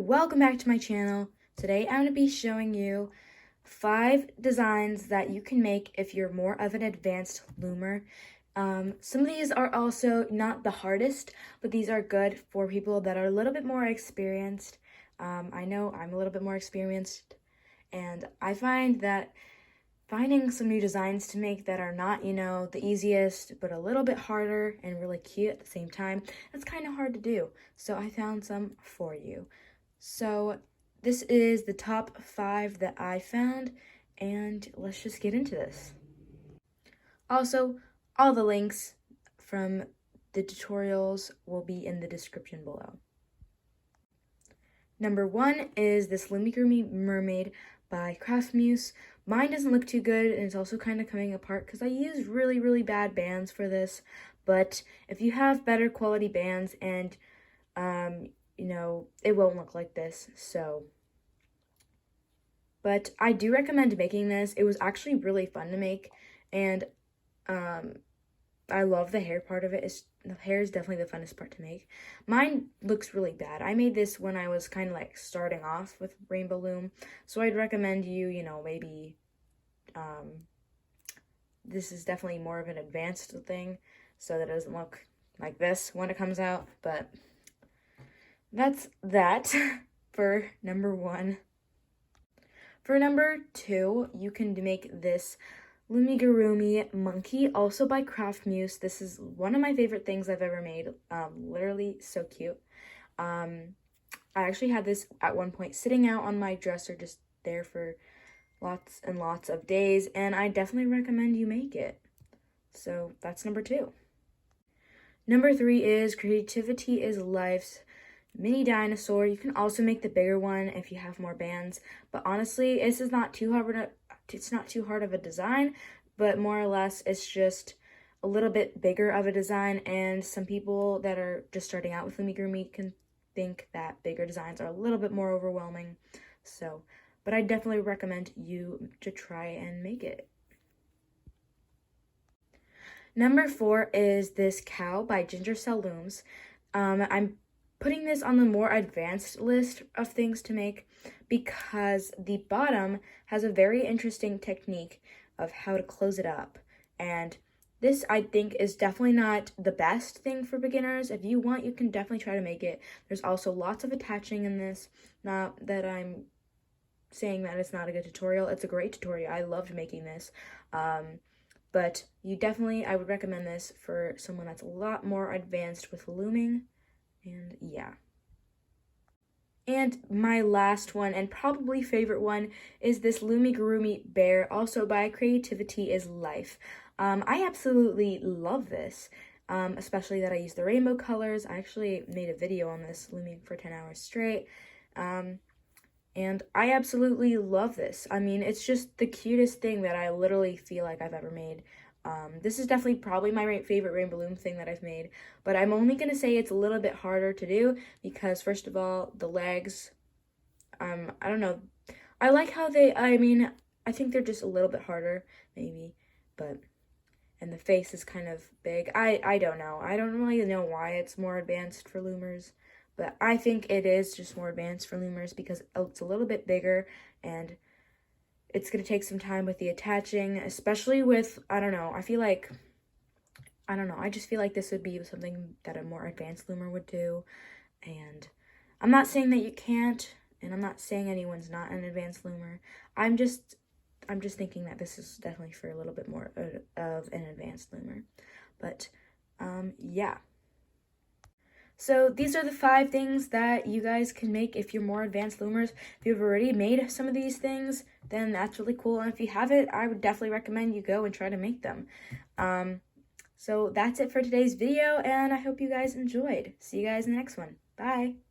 welcome back to my channel. Today I'm going to be showing you 5 designs that you can make if you're more of an advanced loomer. Some of these are also not the hardest, but these are good for people that are a little bit more experienced. I know I'm a little bit more experienced, and I find that finding some new designs to make that are not, the easiest, but a little bit harder and really cute at the same time, that's kind of hard to do. So I found some for you. So this is the top 5 that I found, and let's just get into this. Also, all the links from the tutorials will be in the description below. Number 1 is this loomigurumi mermaid by Craft Muse. Mine doesn't look too good, and it's also kind of coming apart because I used really bad bands for this. But if you have better quality bands, and it won't look like this. But I do recommend making this. It was actually really fun to make, and I love the hair part of it. The hair is definitely the funnest part to make. Mine looks really bad. I made this when I was kind of like starting off with Rainbow Loom, so I'd recommend you, maybe, this is definitely more of an advanced thing, so that it doesn't look like this when it comes out, but that's that for number 1. For number 2, you can make this loomigurumi monkey, also by Craft Muse. This is one of my favorite things I've ever made. Literally so cute. I actually had this at one point sitting out on my dresser, just there for lots and lots of days, and I definitely recommend you make it. So that's number 2. Number 3 is Creativity is Life's mini dinosaur. You can also make the bigger one if you have more bands, but honestly, this is not too hard. It's not too hard of a design, but more or less it's just a little bit bigger of a design, and some people that are just starting out with loomigurumi can think that bigger designs are a little bit more overwhelming. But I definitely recommend you to try and make it. Number 4 is this cow by Ginger Cell Looms. I'm putting this on the more advanced list of things to make because the bottom has a very interesting technique of how to close it up, and this I think is definitely not the best thing for beginners. If you want, you can definitely try to make it. There's also lots of attaching in this. Not that I'm saying that it's not a good tutorial. It's a great tutorial. I loved making this. But I would recommend this for someone that's a lot more advanced with looming. And yeah. And my last one, and probably favorite one, is this loomigurumi bear, also by Creativity is Life. I absolutely love this, especially that I use the rainbow colors. I actually made a video on this, looming for 10 hours straight, and I absolutely love this. I mean, it's just the cutest thing that I literally feel like I've ever made. This is definitely probably my favorite rainbow loom thing that I've made, but I'm only going to say it's a little bit harder to do because, first of all, the legs, I don't know, I like how I think they're just a little bit harder, maybe, and the face is kind of big. I don't know. I don't really know why it's more advanced for loomers, but I think it is just more advanced for loomers because it's a little bit bigger, and it's going to take some time with the attaching, especially with, I just feel like this would be something that a more advanced loomer would do. And I'm not saying that you can't, and I'm not saying anyone's not an advanced loomer. I'm just thinking that this is definitely for a little bit more of an advanced loomer. But, yeah. So these are the 5 things that you guys can make if you're more advanced loomers. If you've already made some of these things, then that's really cool. And if you haven't, I would definitely recommend you go and try to make them. So that's it for today's video, and I hope you guys enjoyed. See you guys in the next one. Bye!